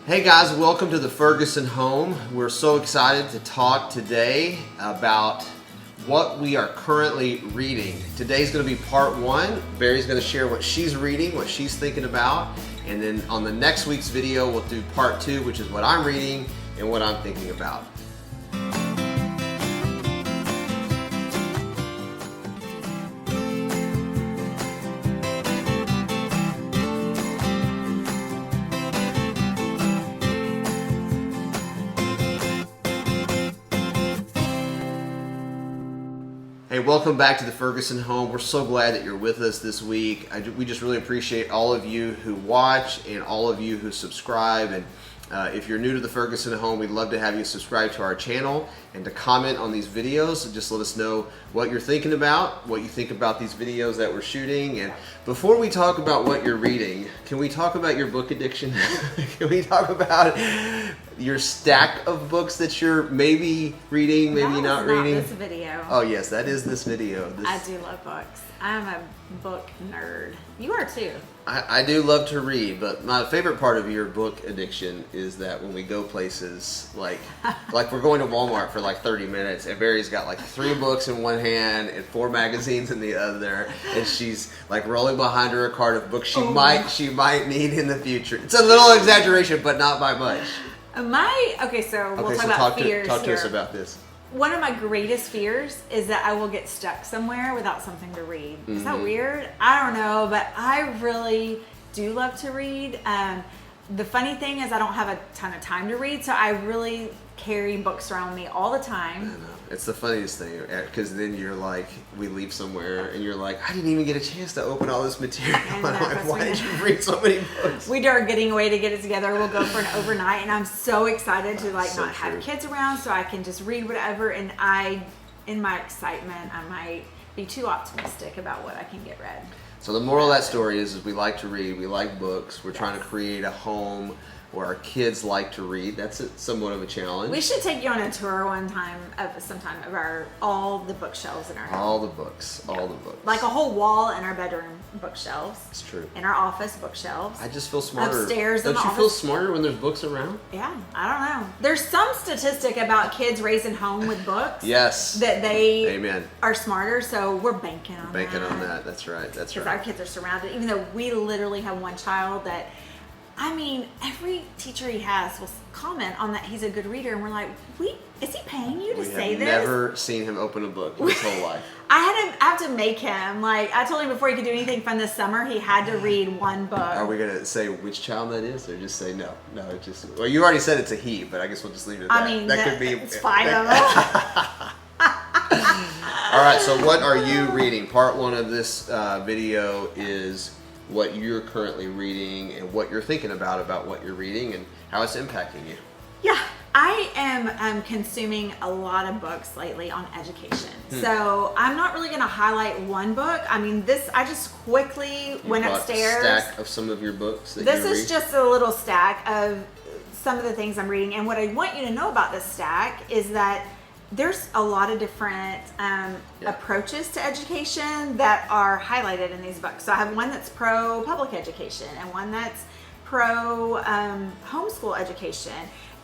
Hey guys, welcome to the Ferguson home. We're so excited to talk today about what we are currently reading. Today's going to be part one. Barry's going to share what she's reading, what she's thinking about, and then on the next week's video we'll do part two, which is what I'm reading and what I'm thinking about. Hey, welcome back to the Ferguson home. We're so glad that you're with us this week. We just really appreciate all of you who watch and all of you who subscribe. And if you're new to the Ferguson home, we'd love to have you subscribe to our channel and to comment on these videos. So just let us know what you're thinking about, what you think about these videos that we're shooting. And before we talk about what you're reading, can we talk about your book addiction? Can we talk about your stack of books that you're maybe reading, maybe not reading? This video. Oh yes, that is this video. I do love books. I'm a book nerd. You are too. I do love to read, but my favorite part of your book addiction is that when we go places, like we're going to Walmart for like 30 minutes, and Barry's got like 3 books in one hand and 4 magazines in the other, and she's like rolling behind her a cart of books she might need in the future. It's a little exaggeration, but not by much. We'll talk about fears. Talk to us about this. One of my greatest fears is that I will get stuck somewhere without something to read. Is that weird? I don't know, but I really do love to read. The funny thing is I don't have a ton of time to read, so I really carry books around with me all the time. I know. It's the funniest thing, because then you're like, we leave somewhere and you're like, I didn't even get a chance to open all this material. And I'm like, why did you read so many books? We are getting away to get it together. We'll go for an overnight, and I'm so excited to have kids around so I can just read whatever. And in my excitement, I might be too optimistic about what I can get read. So the moral of that story is we like to read, we like books, we're trying to create a home where our kids like to read. That's somewhat of a challenge. We should take you on a tour sometime of all the bookshelves in our house. All the books. Like a whole wall in our bedroom bookshelves. It's true. In our office bookshelves. I just feel smarter. Upstairs Don't you feel smarter when there's books around? Yeah, I don't know. There's some statistic about kids raised in home with books. Yes. That they Amen. Are smarter, so we're banking on that. Banking on that. That's right. Because our kids are surrounded, even though we literally have one child that, every teacher he has will comment on that he's a good reader, and we're like, is he paying you to say this? We have never seen him open a book in his whole life. I have to make him. I told him before he could do anything fun this summer, he had to read one book. Are we going to say which child that is, or just say no? No, well, you already said it's a he, but I guess we'll just leave it at that. That could be. It's 5 of them. All right, so what are you reading? Part one of this video is what you're currently reading and what you're thinking about what you're reading and how it's impacting you. Yeah, I am consuming a lot of books lately on education. So I'm not really going to highlight one book. I just quickly went upstairs. A stack of some of your books that this you is read? Just a little stack of some of the things I'm reading. And what I want you to know about this stack is that there's a lot of different approaches to education that are highlighted in these books. So I have one that's pro public education and one that's pro homeschool education.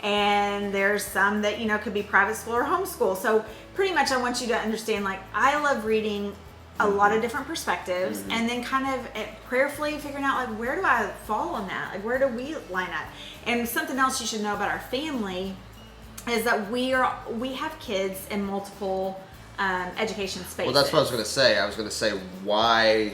And there's some that, could be private school or homeschool. So pretty much I want you to understand, I love reading a lot of different perspectives and then kind of prayerfully figuring out, where do I fall on that? Where do we line up? And something else you should know about our family is that we have kids in multiple education spaces. Well, that's what I was going to say. I was going to say, why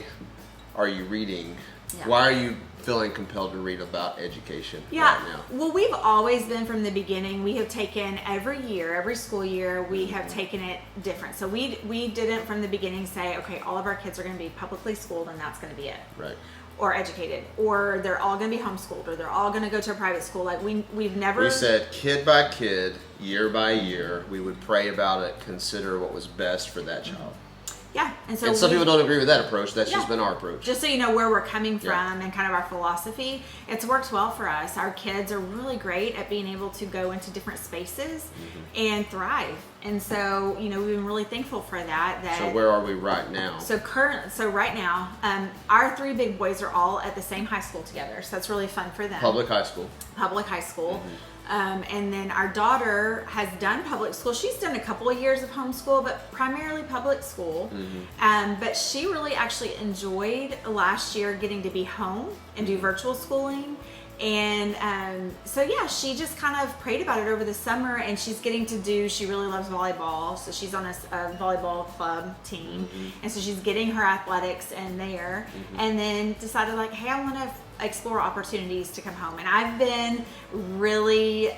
are you reading? Yeah. Why are you feeling compelled to read about education right now? Well, we've always been from the beginning. We have taken every school year, we have taken it different. So we didn't from the beginning say, okay, all of our kids are going to be publicly schooled and that's going to be it. Right. Or educated, or they're all going to be homeschooled, or they're all going to go to a private school. We've never. We said kid by kid, year by year, we would pray about it, consider what was best for that child. Yeah, And so and some people don't agree with that approach. That's Yeah. just been our approach. Just so you know where we're coming from Yeah. and kind of our philosophy, it's worked well for us. Our kids are really great at being able to go into different spaces and thrive. And so, we've been really thankful for that. So where are we right now? So right now, our 3 big boys are all at the same high school together. So that's really fun for them. Public high school. Public high school. And then our daughter has done public school. She's done a couple of years of homeschool, but primarily public school. But she really actually enjoyed last year getting to be home and do virtual schooling. And so she just kind of prayed about it over the summer, and she's getting to she really loves volleyball, so she's on a volleyball club team, and so she's getting her athletics in there, and then decided like, hey, I want to explore opportunities to come home. And I've been really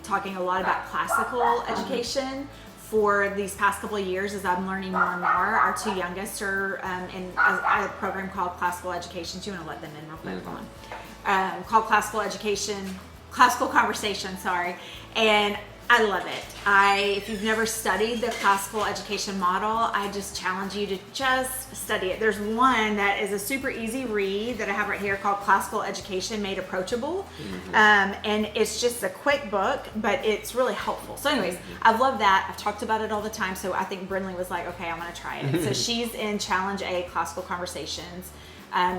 talking a lot about classical education for these past couple of years as I'm learning more and more. Our 2 youngest are in a program called Classical Education. Do you want to let them in real quick? Hold on. Called Classical Conversation, and I love it. If you've never studied the classical education model, I just challenge you to just study it. There's one that is a super easy read that I have right here called Classical Education Made Approachable. And it's just a quick book, but it's really helpful. So anyways, I've loved that. I've talked about it all the time. So I think Brindley was like, okay, I'm going to try it. So she's in Challenge A Classical Conversations.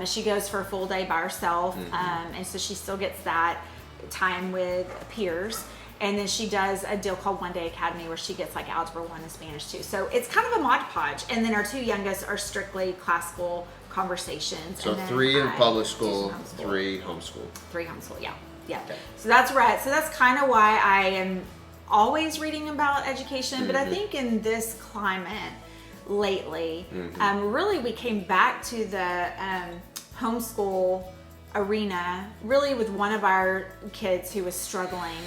She goes for a full day by herself. And so she still gets that time with peers. And then she does a deal called One Day Academy where she gets like Algebra 1 and Spanish 2. So it's kind of a mod podge. And then our 2 youngest are strictly classical conversations. So and then 3 in public school, do some 3 homeschool. 3 homeschool, yeah. Okay. So that's right. So that's kind of why I am always reading about education. But I think in this climate lately, really we came back to the homeschool arena really with one of our kids who was struggling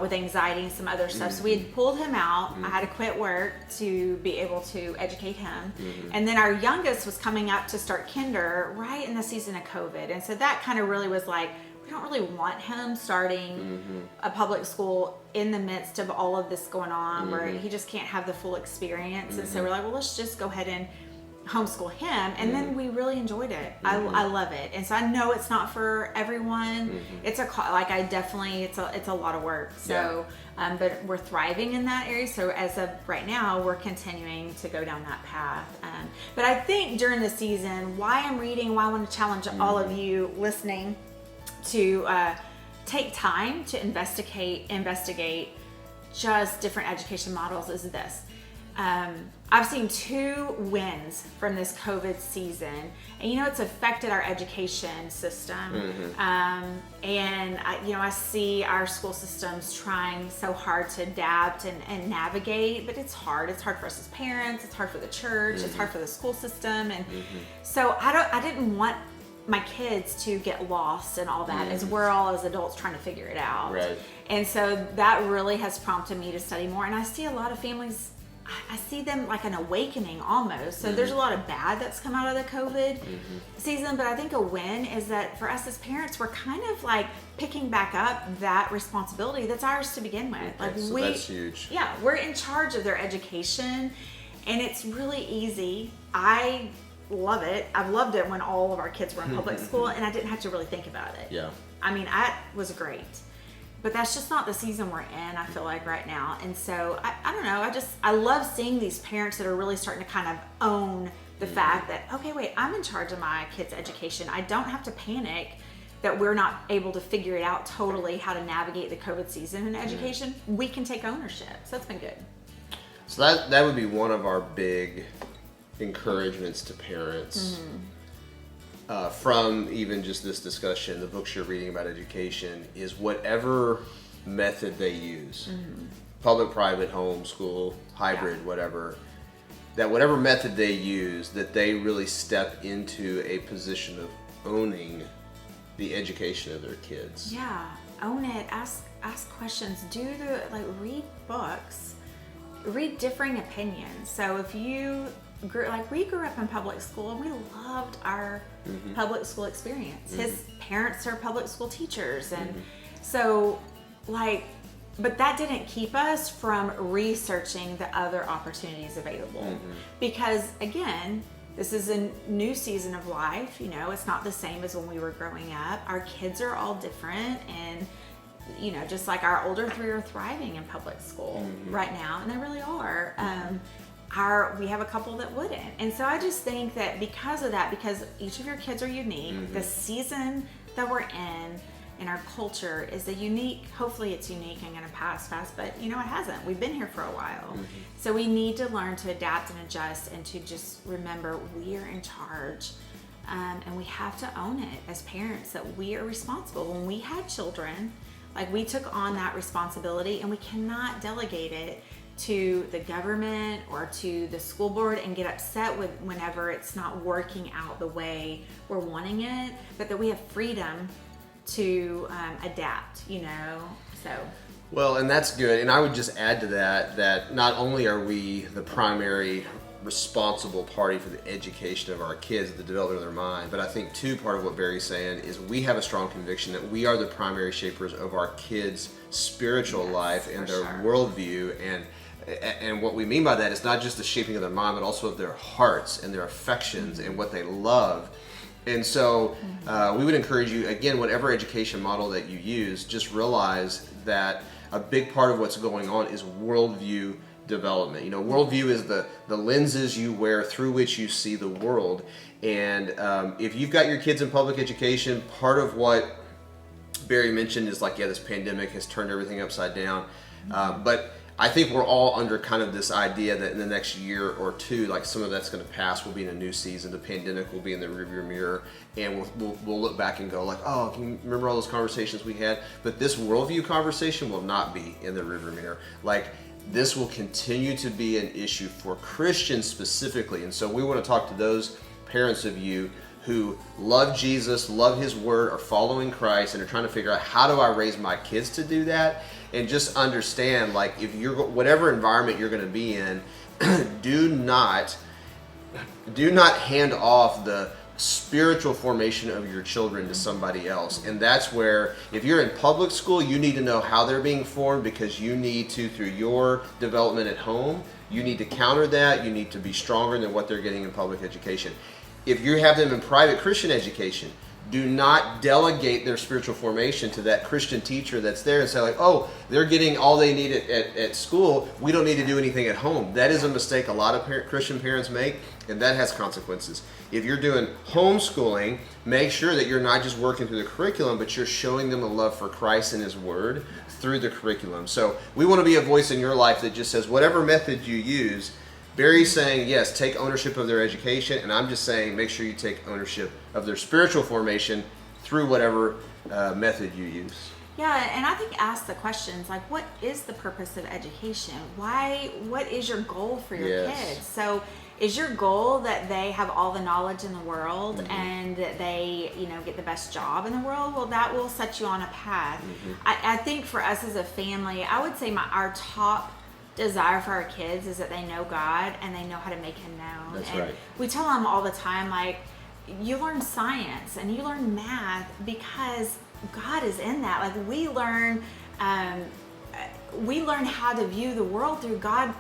with anxiety and some other stuff. So we had pulled him out. I had to quit work to be able to educate him. And then our youngest was coming up to start kinder right in the season of COVID. And so that kind of really was like, we don't really want him starting a public school in the midst of all of this going on where he just can't have the full experience. And so we're like, well, let's just go ahead and homeschool him. And then we really enjoyed it. I love it. And so I know it's not for everyone. It's it's a lot of work. So but we're thriving in that area. So as of right now, we're continuing to go down that path. But I think during the season, why I'm reading, why I want to challenge all of you listening to take time to investigate just different education models is this. I've seen 2 wins from this COVID season, and it's affected our education system. And I see our school systems trying so hard to adapt and navigate, but it's hard. It's hard for us as parents. It's hard for the church. It's hard for the school system, and so I didn't want my kids to get lost and all that as we're all as adults trying to figure it out. Right. And so that really has prompted me to study more. And I see a lot of families, I see them like an awakening almost. So there's a lot of bad that's come out of the COVID season, but I think a win is that for us as parents, we're kind of like picking back up that responsibility that's ours to begin with. Like So that's huge. Yeah, we're in charge of their education, and it's really easy. I love it. I've loved it when all of our kids were in public school and I didn't have to really think about it. Yeah. I mean, that was great. But that's just not the season we're in, I feel like, right now. And so, I don't know, I love seeing these parents that are really starting to kind of own the fact that, okay, wait, I'm in charge of my kids' education. I don't have to panic that we're not able to figure it out totally how to navigate the COVID season in education. We can take ownership. So that's been good. So that would be one of our big encouragements to parents from even just this discussion, the books you're reading about education, is whatever method they use, public, private, homeschool, hybrid, whatever, that whatever method they use, that they really step into a position of owning the education of their kids. Yeah, own it. Ask questions. Read books. Read differing opinions. So if you we grew up in public school and we loved our public school experience. His parents are public school teachers, and so But that didn't keep us from researching the other opportunities available. Because again, this is a new season of life. It's not the same as when we were growing up. Our kids are all different, and just like our older three are thriving in public school right now, and they really are. We have a couple that wouldn't. And so I just think that because of that, because each of your kids are unique, the season that we're in our culture is hopefully it's unique and going to pass fast, but it hasn't. We've been here for a while. So we need to learn to adapt and adjust, and to just remember we are in charge. And we have to own it as parents, that we are responsible. When we had children, we took on that responsibility, and we cannot delegate it to the government or to the school board and get upset whenever it's not working out the way we're wanting it, but that we have freedom to adapt, so. Well, and that's good. And I would just add to that not only are we the primary responsible party for the education of our kids, the development of their mind, but I think too, part of what Barry's saying is we have a strong conviction that we are the primary shapers of our kids' spiritual life and their worldview. And what we mean by that is not just the shaping of their mind, but also of their hearts and their affections and what they love. And so we would encourage you, again, whatever education model that you use, just realize that a big part of what's going on is worldview development. Worldview is the lenses you wear through which you see the world. And if you've got your kids in public education, part of what Barie mentioned is this pandemic has turned everything upside down. But I think we're all under kind of this idea that in the next year or two, some of that's going to pass. We'll be in a new season. The pandemic will be in the rearview mirror, and we'll look back and go oh, can you remember all those conversations we had? But this worldview conversation will not be in the rearview mirror. This will continue to be an issue for Christians specifically, and so we want to talk to those parents of you who love Jesus, love His Word, are following Christ, and are trying to figure out, how do I raise my kids to do that? And just understand, if you're whatever environment you're going to be in, do not hand off the spiritual formation of your children to somebody else. And that's where, if you're in public school, you need to know how they're being formed, because you need to, through your development at home, you need to counter that. You need to be stronger than what they're getting in public education. If you have them in private Christian education, do not delegate their spiritual formation to that Christian teacher that's there and say oh, they're getting all they need at school. We don't need to do anything at home. That is a mistake a lot of Christian parents make, and that has consequences. If you're doing homeschooling, make sure that you're not just working through the curriculum, but you're showing them a love for Christ and His Word through the curriculum. So we want to be a voice in your life that just says, whatever method you use. Barry's saying, yes, take ownership of their education, and I'm just saying, make sure you take ownership of their spiritual formation through whatever method you use. Yeah, and I think ask the questions what is the purpose of education? What is your goal for your kids? So is your goal that they have all the knowledge in the world and that they, get the best job in the world? Well, that will set you on a path. I think for us as a family, I would say our top desire for our kids is that they know God and they know how to make Him known. That's and right. We tell them all the time, you learn science and you learn math because God is in that. We learn how to view the world through God.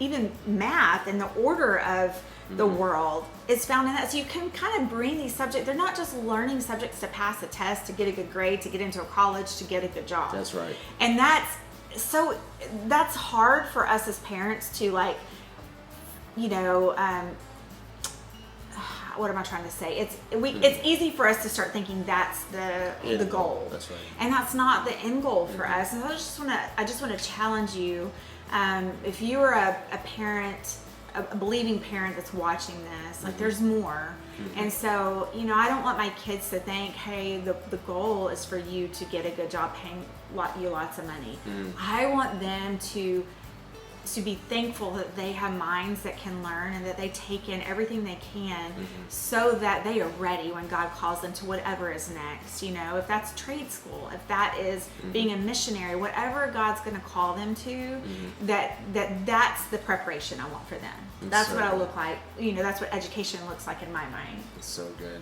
Even math and the order of the world is found in that. So you can kind of bring these subjects. They're not just learning subjects to pass a test, to get a good grade, to get into a college, to get a good job. That's right. And that's hard for us as parents to what am I trying to say? It's easy for us to start thinking that's the goal. That's right. And that's not the end goal for us. And I just want to challenge you. If you are a parent, a believing parent that's watching this, there's more. And so, I don't want my kids to think, hey, the goal is for you to get a good job paying you lots of money. I want them to be thankful that they have minds that can learn and that they take in everything they can so that they are ready when God calls them to whatever is next. If that's trade school, if that is being a missionary, whatever God's going to call them to, that's the preparation I want for them. That's what I look like. That's what education looks like in my mind. It's so good.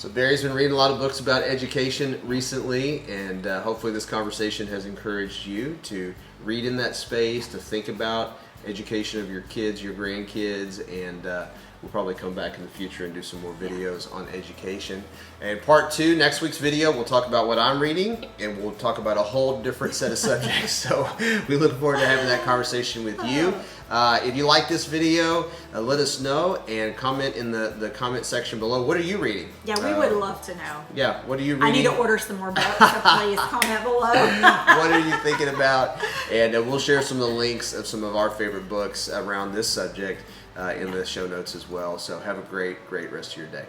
So Barry's been reading a lot of books about education recently, and hopefully this conversation has encouraged you to read in that space, to think about education of your kids, your grandkids, and we'll probably come back in the future and do some more videos on education. And part 2, next week's video, we'll talk about what I'm reading, and we'll talk about a whole different set of subjects. So we look forward to having that conversation with you. If you like this video, let us know and comment in the comment section below. What are you reading? Yeah, we would love to know. Yeah, what are you reading? I need to order some more books, so please comment below. What are you thinking about? And we'll share some of the links of some of our favorite books around this subject in the show notes as well. So have a great rest of your day.